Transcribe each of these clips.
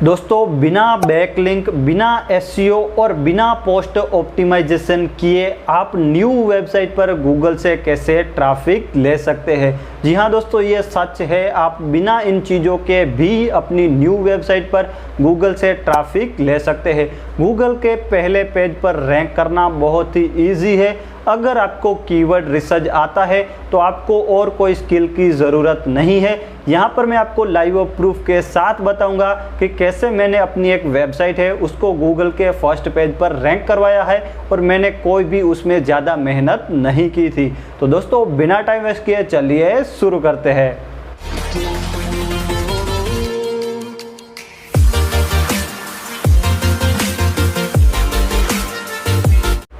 दोस्तों बिना बैकलिंक, बिना एसईओ और बिना पोस्ट ऑप्टिमाइजेशन किए आप न्यू वेबसाइट पर गूगल से कैसे ट्रैफिक ले सकते हैं। जी हाँ दोस्तों, ये सच है। आप बिना इन चीज़ों के भी अपनी न्यू वेबसाइट पर गूगल से ट्रैफिक ले सकते हैं। गूगल के पहले पेज पर रैंक करना बहुत ही ईजी है। अगर आपको कीवर्ड रिसर्च आता है तो आपको और कोई स्किल की ज़रूरत नहीं है। यहाँ पर मैं आपको लाइव प्रूफ के साथ बताऊंगा कि कैसे मैंने अपनी एक वेबसाइट है उसको गूगल के फर्स्ट पेज पर रैंक करवाया है और मैंने कोई भी उसमें ज़्यादा मेहनत नहीं की थी। तो दोस्तों बिना टाइम वेस्ट किए चलिए शुरू करते हैं।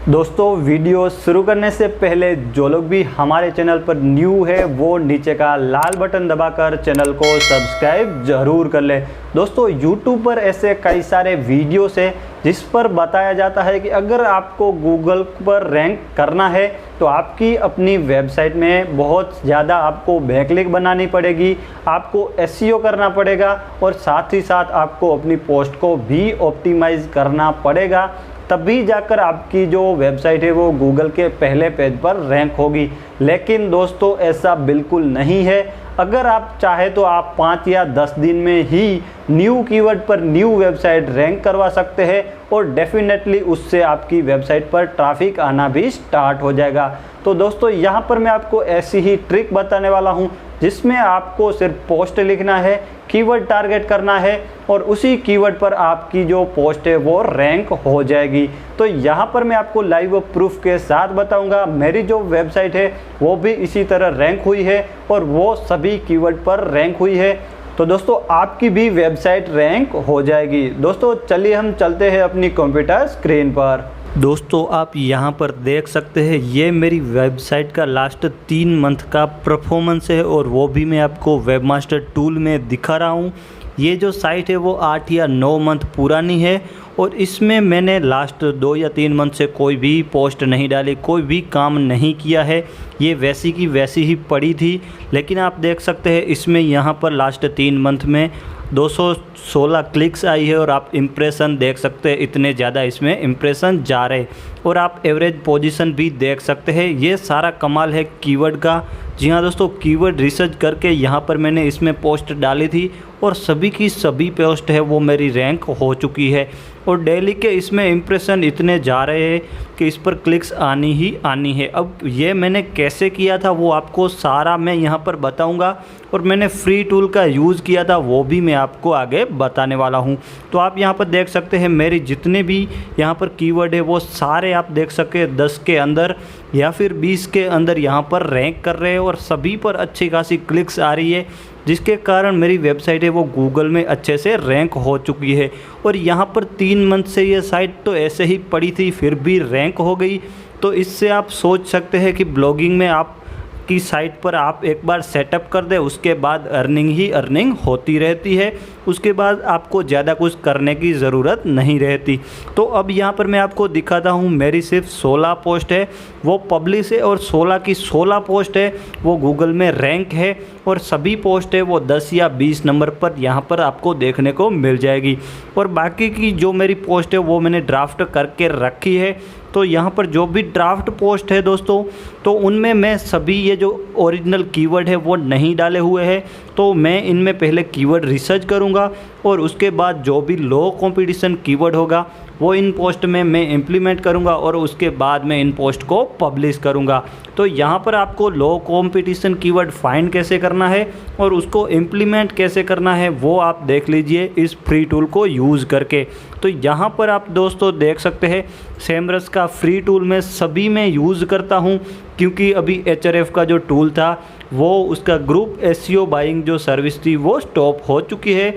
दोस्तों वीडियो शुरू करने से पहले जो लोग भी हमारे चैनल पर न्यू है वो नीचे का लाल बटन दबाकर चैनल को सब्सक्राइब जरूर कर ले। दोस्तों YouTube पर ऐसे कई सारे वीडियोस है जिस पर बताया जाता है कि अगर आपको गूगल पर रैंक करना है तो आपकी अपनी वेबसाइट में बहुत ज़्यादा आपको बैकलिंक बनानी पड़ेगी, आपको एसईओ करना पड़ेगा और साथ ही साथ आपको अपनी पोस्ट को भी ऑप्टिमाइज करना पड़ेगा, तभी जाकर आपकी जो वेबसाइट है वो गूगल के पहले पेज पर रैंक होगी। लेकिन दोस्तों ऐसा बिल्कुल नहीं है। अगर आप चाहे तो आप 5 या 10 दिन में ही न्यू कीवर्ड पर न्यू वेबसाइट रैंक करवा सकते हैं और डेफिनेटली उससे आपकी वेबसाइट पर ट्रैफिक आना भी स्टार्ट हो जाएगा। तो दोस्तों यहाँ पर मैं आपको ऐसी ही ट्रिक बताने वाला हूँ जिसमें आपको सिर्फ पोस्ट लिखना है, कीवर्ड टारगेट करना है और उसी कीवर्ड पर आपकी जो पोस्ट है वो रैंक हो जाएगी। तो यहाँ पर मैं आपको लाइव प्रूफ के साथ बताऊंगा। मेरी जो वेबसाइट है वो भी इसी तरह रैंक हुई है और वो सभी कीवर्ड पर रैंक हुई है। तो दोस्तों आपकी भी वेबसाइट रैंक हो जाएगी। दोस्तों चलिए हम चलते हैं अपनी कंप्यूटर स्क्रीन पर। दोस्तों आप यहाँ पर देख सकते हैं ये मेरी वेबसाइट का लास्ट 3 मंथ का परफॉर्मेंस है और वो भी मैं आपको वेबमास्टर टूल में दिखा रहा हूँ। ये जो साइट है वो 8 या 9 मंथ पुरानी है और इसमें मैंने लास्ट 2 या 3 मंथ से कोई भी पोस्ट नहीं डाली, कोई भी काम नहीं किया है। ये वैसी की वैसी ही पड़ी थी। लेकिन आप देख सकते हैं इसमें यहाँ पर लास्ट 3 मंथ में 216 क्लिक्स आई है और आप इम्प्रेशन देख सकते हैं, इतने ज़्यादा इसमें इम्प्रेशन जा रहे और आप एवरेज पोजीशन भी देख सकते हैं। ये सारा कमाल है कीवर्ड का। जी हाँ दोस्तों, कीवर्ड रिसर्च करके यहाँ पर मैंने इसमें पोस्ट डाली थी और सभी की सभी पोस्ट है वो मेरी रैंक हो चुकी है और डेली के इसमें इम्प्रेशन इतने जा रहे हैं कि इस पर क्लिक्स आनी ही आनी है। अब ये मैंने कैसे किया था वो आपको सारा मैं यहाँ पर बताऊँगा और मैंने फ्री टूल का यूज़ किया था वो भी मैं आपको आगे बताने वाला हूँ। तो आप यहाँ पर देख सकते हैं मेरी जितने भी यहाँ पर कीवर्ड है वो सारे आप देख सके 10 के अंदर या फिर 20 के अंदर यहाँ पर रैंक कर रहे हैं और सभी पर अच्छी खासी क्लिक्स आ रही है, जिसके कारण मेरी वेबसाइट है वो गूगल में अच्छे से रैंक हो चुकी है। और यहाँ पर 3 मंथ से ये साइट तो ऐसे ही पड़ी थी फिर भी रैंक हो गई। तो इससे आप सोच सकते हैं कि ब्लॉगिंग में आप की साइट पर आप एक बार सेटअप कर दे उसके बाद अर्निंग ही अर्निंग होती रहती है, उसके बाद आपको ज़्यादा कुछ करने की ज़रूरत नहीं रहती। तो अब यहाँ पर मैं आपको दिखाता हूँ मेरी सिर्फ 16 पोस्ट है वो पब्लिश है और 16 की 16 पोस्ट है वो गूगल में रैंक है और सभी पोस्ट है वो 10 या 20 नंबर पर यहाँ पर आपको देखने को मिल जाएगी। और बाकी की जो मेरी पोस्ट है वो मैंने ड्राफ्ट करके रखी है। तो यहाँ पर जो भी ड्राफ्ट पोस्ट है दोस्तों तो उनमें मैं सभी ये जो ओरिजिनल कीवर्ड है वो नहीं डाले हुए हैं। तो मैं इनमें पहले कीवर्ड रिसर्च करूँगा और उसके बाद जो भी लो कंपटीशन कीवर्ड होगा वो इन पोस्ट में मैं इम्प्लीमेंट करूँगा और उसके बाद मैं इन पोस्ट को पब्लिश करूँगा। तो यहाँ पर आपको लो कंपटीशन कीवर्ड फाइंड कैसे करना है और उसको इम्प्लीमेंट कैसे करना है वो आप देख लीजिए इस फ्री टूल को यूज़ करके। तो यहाँ पर आप दोस्तों देख सकते हैं सेमरस का फ्री टूल मैं सभी में यूज़ करता हूँ क्योंकि अभी HRF का जो टूल था वो उसका ग्रुप एसईओ बाइंग जो सर्विस थी वो स्टॉप हो चुकी है।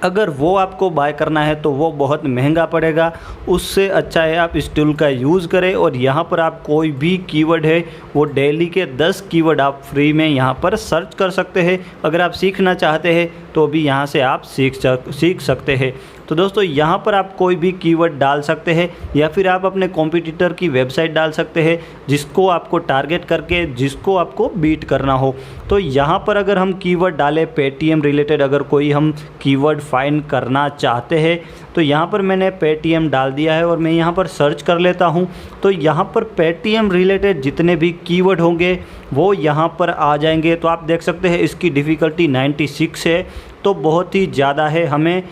अगर वो आपको बाय करना है तो वो बहुत महंगा पड़ेगा, उससे अच्छा है आप इस टूल का यूज़ करें। और यहाँ पर आप कोई भी कीवर्ड है वो डेली के 10 कीवर्ड आप फ्री में यहाँ पर सर्च कर सकते हैं। अगर आप सीखना चाहते हैं तो भी यहाँ से आप सीख सकते हैं। तो दोस्तों यहाँ पर आप कोई भी कीवर्ड डाल सकते हैं या फिर आप अपने कॉम्पिटिटर की वेबसाइट डाल सकते हैं जिसको आपको टारगेट करके जिसको आपको बीट करना हो। तो यहाँ पर अगर हम कीवर्ड डालें पेटीएम रिलेटेड, अगर कोई हम कीवर्ड फाइंड करना चाहते हैं तो यहाँ पर मैंने पेटीएम डाल दिया है और मैं यहाँ पर सर्च कर लेता हूँ। तो यहाँ पर पेटीएम रिलेटेड जितने भी कीवर्ड होंगे वो यहाँ पर आ जाएंगे। तो आप देख सकते हैं इसकी डिफ़िकल्टी 96 है, तो बहुत ही ज़्यादा है। हमें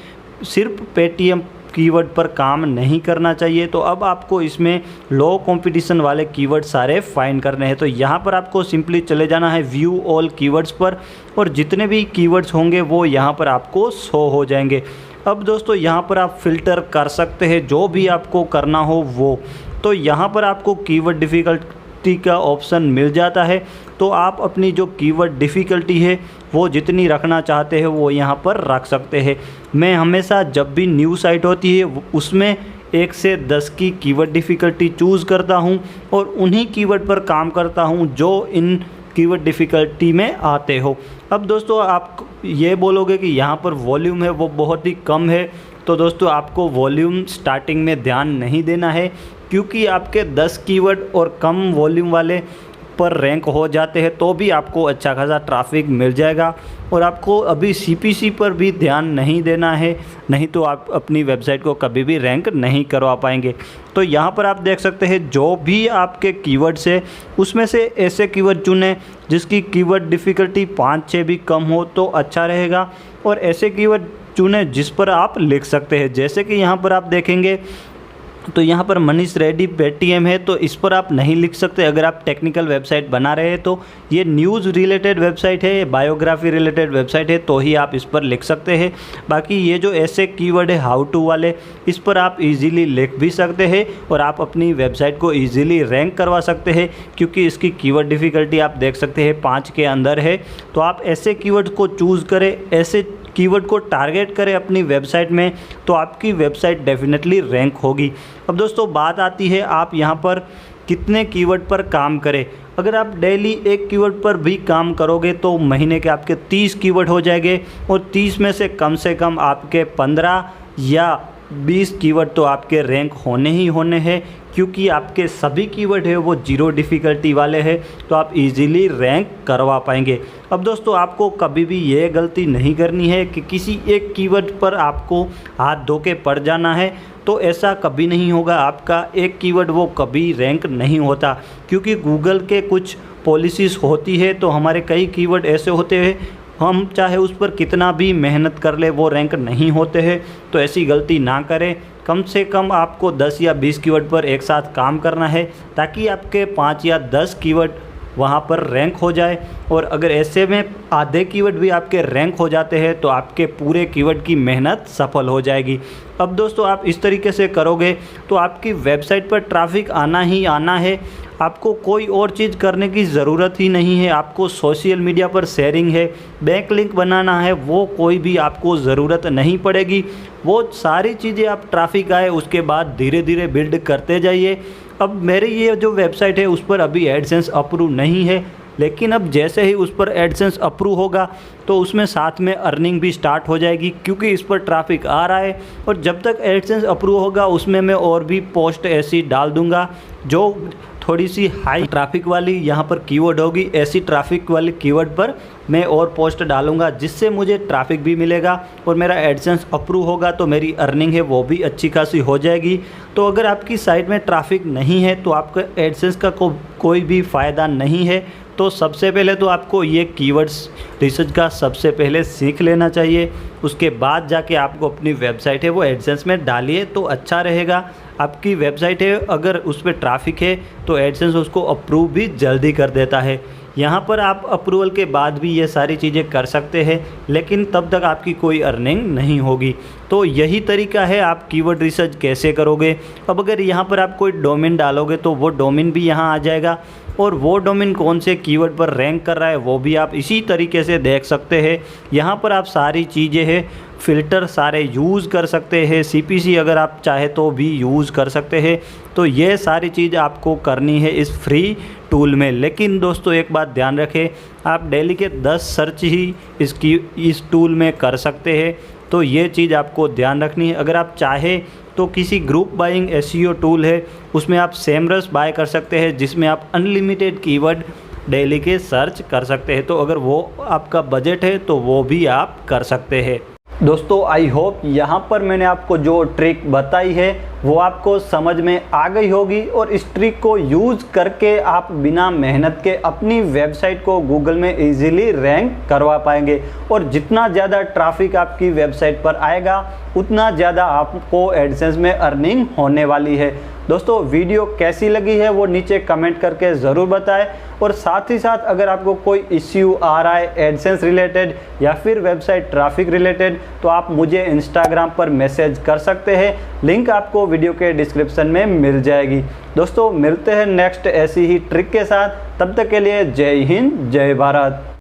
सिर्फ पेटीएम कीवर्ड पर काम नहीं करना चाहिए। तो अब आपको इसमें लो कंपटीशन वाले कीवर्ड सारे फाइंड करने हैं। तो यहाँ पर आपको सिंपली चले जाना है व्यू ऑल कीवर्ड्स पर और जितने भी कीवर्ड्स होंगे वो यहाँ पर आपको शो हो जाएंगे। अब दोस्तों यहाँ पर आप फ़िल्टर कर सकते हैं जो भी आपको करना हो वो। तो यहाँ पर आपको कीवर्ड डिफ़िकल्टी का ऑप्शन मिल जाता है। तो आप अपनी जो कीवर्ड डिफ़िकल्टी है वो जितनी रखना चाहते हैं वो यहाँ पर रख सकते हैं। मैं हमेशा जब भी न्यू साइट होती है उसमें 1 से 10 की कीवर्ड डिफ़िकल्टी चूज़ करता हूँ और उन्हीं कीवर्ड पर काम करता हूँ जो इन कीवर्ड डिफ़िकल्टी में आते हो। अब दोस्तों आप ये बोलोगे कि यहाँ पर वॉल्यूम है वो बहुत ही कम है। तो दोस्तों आपको वॉल्यूम स्टार्टिंग में ध्यान नहीं देना है, क्योंकि आपके 10 कीवर्ड और कम वॉल्यूम वाले पर रैंक हो जाते हैं तो भी आपको अच्छा खासा ट्रैफिक मिल जाएगा। और आपको अभी सीपीसी पर भी ध्यान नहीं देना है, नहीं तो आप अपनी वेबसाइट को कभी भी रैंक नहीं करवा पाएंगे। तो यहाँ पर आप देख सकते हैं जो भी आपके कीवर्ड्स है उसमें से ऐसे कीवर्ड चुनें जिसकी कीवर्ड डिफ़िकल्टी 5-6 भी कम हो तो अच्छा रहेगा, और ऐसे कीवर्ड चुनें जिस पर आप लिख सकते हैं। जैसे कि यहाँ पर आप देखेंगे तो यहाँ पर मनीष रेड्डी पेटीएम है, तो इस पर आप नहीं लिख सकते। अगर आप टेक्निकल वेबसाइट बना रहे हैं तो ये न्यूज़ रिलेटेड वेबसाइट है, बायोग्राफी रिलेटेड वेबसाइट है, तो ही आप इस पर लिख सकते हैं। बाकी ये जो ऐसे कीवर्ड है हाउ टू वाले, इस पर आप इजीली लिख भी सकते हैं और आप अपनी वेबसाइट को इजीली रैंक करवा सकते हैं, क्योंकि इसकी कीवर्ड डिफ़िकल्टी आप देख सकते हैं 5 के अंदर है। तो आप ऐसे कीवर्ड को चूज़ करें, ऐसे कीवर्ड को टारगेट करें अपनी वेबसाइट में, तो आपकी वेबसाइट डेफिनेटली रैंक होगी। अब दोस्तों बात आती है आप यहाँ पर कितने कीवर्ड पर काम करें। अगर आप डेली एक कीवर्ड पर भी काम करोगे तो महीने के आपके 30 कीवर्ड हो जाएंगे, और 30 में से कम आपके 15 या 20 कीवर्ड तो आपके रैंक होने ही होने हैं, क्योंकि आपके सभी कीवर्ड है वो 0 डिफ़िकल्टी वाले हैं, तो आप इजीली रैंक करवा पाएंगे। अब दोस्तों आपको कभी भी ये गलती नहीं करनी है कि किसी एक कीवर्ड पर आपको हाथ धो के पड़ जाना है, तो ऐसा कभी नहीं होगा। आपका एक कीवर्ड वो कभी रैंक नहीं होता, क्योंकि गूगल के कुछ पॉलिसीज़ होती है। तो हमारे कई कीवर्ड ऐसे होते हैं हम चाहे उस पर कितना भी मेहनत कर ले वो रैंक नहीं होते हैं। तो ऐसी गलती ना करें। कम से कम आपको 10 या 20 कीवर्ड पर एक साथ काम करना है, ताकि आपके 5 या 10 कीवर्ड वहाँ पर रैंक हो जाए। और अगर ऐसे में आधे कीवर्ड भी आपके रैंक हो जाते हैं तो आपके पूरे कीवर्ड की मेहनत सफल हो जाएगी। अब दोस्तों आप इस तरीके से करोगे तो आपकी वेबसाइट पर ट्रैफिक आना ही आना है। आपको कोई और चीज़ करने की ज़रूरत ही नहीं है। आपको सोशल मीडिया पर शेयरिंग है, बैकलिंक बनाना है, वो कोई भी आपको ज़रूरत नहीं पड़ेगी। वो सारी चीज़ें आप ट्रैफिक आए उसके बाद धीरे धीरे बिल्ड करते जाइए। अब मेरी ये जो वेबसाइट है उस पर अभी एडसेंस अप्रूव नहीं है, लेकिन अब जैसे ही उस पर एडसेंस अप्रूव होगा तो उसमें साथ में अर्निंग भी स्टार्ट हो जाएगी, क्योंकि इस पर ट्रैफिक आ रहा है। और जब तक एडसेंस अप्रूव होगा उसमें मैं और भी पोस्ट ऐसी डाल दूंगा जो थोड़ी सी हाई ट्रैफिक वाली यहाँ पर कीवर्ड होगी। ऐसी ट्रैफिक वाली कीवर्ड पर मैं और पोस्ट डालूंगा, जिससे मुझे ट्रैफिक भी मिलेगा और मेरा एडसेंस अप्रूव होगा तो मेरी अर्निंग है वो भी अच्छी खासी हो जाएगी। तो अगर आपकी साइट में ट्रैफिक नहीं है तो आपका एडसेंस का कोई भी फ़ायदा नहीं है। तो सबसे पहले तो आपको ये कीवर्ड्स रिसर्च का सबसे पहले सीख लेना चाहिए। उसके बाद जाके आपको अपनी वेबसाइट है वो एडसेंस में डालिए तो अच्छा रहेगा। आपकी वेबसाइट है अगर उस पर ट्रैफिक है तो एडसेंस उसको अप्रूव भी जल्दी कर देता है। यहाँ पर आप अप्रूवल के बाद भी ये सारी चीज़ें कर सकते हैं, लेकिन तब तक आपकी कोई अर्निंग नहीं होगी। तो यही तरीका है आप कीवर्ड रिसर्च कैसे करोगे। अब अगर यहाँ पर आप कोई डोमेन डालोगे तो वो डोमेन भी यहाँ आ जाएगा, और वो डोमेन कौन से कीवर्ड पर रैंक कर रहा है वो भी आप इसी तरीके से देख सकते हैं। यहाँ पर आप सारी चीज़ें हैं फ़िल्टर सारे यूज़ कर सकते हैं, CPC अगर आप चाहे तो भी यूज़ कर सकते हैं। तो ये सारी चीज़ आपको करनी है इस फ्री टूल में। लेकिन दोस्तों एक बात ध्यान रखें, आप डेली के 10 सर्च ही इस टूल में कर सकते हैं। तो ये चीज़ आपको ध्यान रखनी है। अगर आप चाहें तो किसी ग्रुप बाइंग SEO टूल है, उसमें आप सेमरस बाय कर सकते हैं, जिसमें आप अनलिमिटेड कीवर्ड डेली के सर्च कर सकते हैं। तो अगर वो आपका बजट है तो वो भी आप कर सकते हैं। दोस्तों आई होप यहाँ पर मैंने आपको जो ट्रिक बताई है वो आपको समझ में आ गई होगी, और इस ट्रिक को यूज़ करके आप बिना मेहनत के अपनी वेबसाइट को गूगल में इजीली रैंक करवा पाएंगे। और जितना ज़्यादा ट्रैफिक आपकी वेबसाइट पर आएगा उतना ज़्यादा आपको एडसेंस में अर्निंग होने वाली है। दोस्तों वीडियो कैसी लगी है वो नीचे कमेंट करके ज़रूर बताएं, और साथ ही साथ अगर आपको कोई इश्यू आ रहा है एडसेंस रिलेटेड या फिर वेबसाइट ट्रैफिक रिलेटेड तो आप मुझे इंस्टाग्राम पर मैसेज कर सकते हैं। लिंक आपको वीडियो के डिस्क्रिप्शन में मिल जाएगी। दोस्तों मिलते हैं नेक्स्ट ऐसी ही ट्रिक के साथ, तब तक के लिए जय हिंद जय भारत।